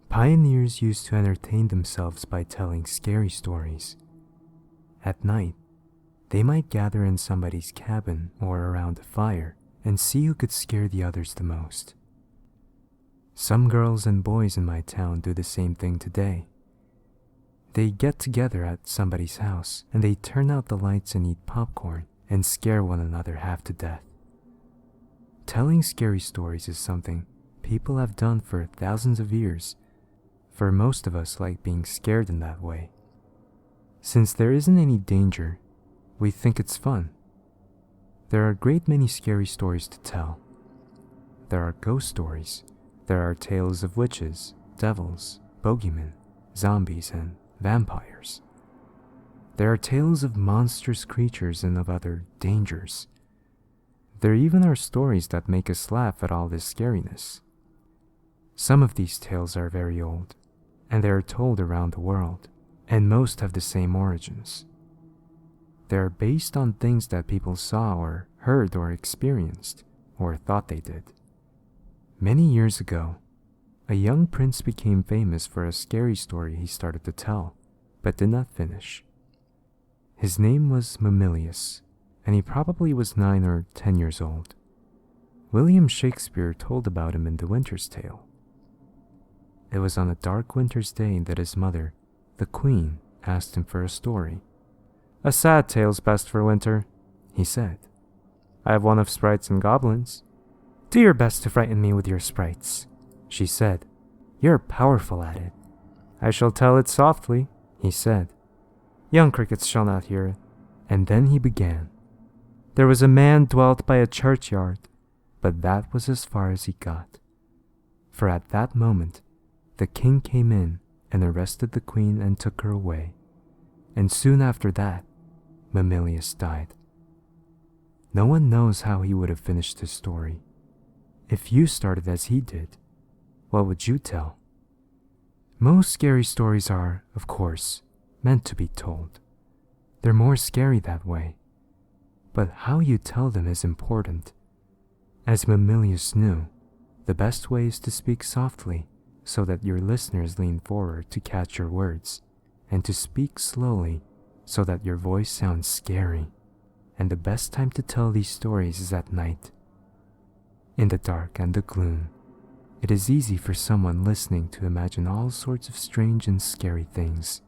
Pioneers used to entertain themselves by telling scary stories. At night, they might gather in somebody's cabin or around a fire and see who could scare the others the most. Some girls and boys in my town do the same thing today. They get together at somebody's house and they turn out the lights and eat popcorn and scare one another half to death. Telling scary stories is something people have done for thousands of years. For most of us like being scared in that way. Since there isn't any danger, we think it's fun. There are a great many scary stories to tell. There are ghost stories. There are tales of witches, devils, bogeymen, zombies, and vampires. There are tales of monstrous creatures and of other dangers. There even are stories that make us laugh at all this scariness. Some of these tales are very old, and they are told around the world, and most have the same origins. They are based on things that people saw or heard or experienced, or thought they did. Many years ago, a young prince became famous for a scary story he started to tell, but did not finish. His name was Mamilius, and he probably was 9 or 10 years old. William Shakespeare told about him in The Winter's Tale. It was on a dark winter's day that his mother, the queen, asked him for a story. "A sad tale's best for winter," he said. "I have one of sprites and goblins." "Do your best to frighten me with your sprites," she said. "You're powerful at it." "I shall tell it softly," he said. "Young crickets shall not hear it." And then he began. "There was a man dwelt by a churchyard," but that was as far as he got. For at that moment, the king came in and arrested the queen and took her away. And soon after that, Mamilius died. No one knows how he would have finished his story. If you started as he did, what would you tell? Most scary stories are, of course, meant to be told. They're more scary that way. But how you tell them is important. As Mamilius knew, the best way is to speak softly so that your listeners lean forward to catch your words, and to speak slowly so that your voice sounds scary. And the best time to tell these stories is at night. In the dark and the gloom, it is easy for someone listening to imagine all sorts of strange and scary things.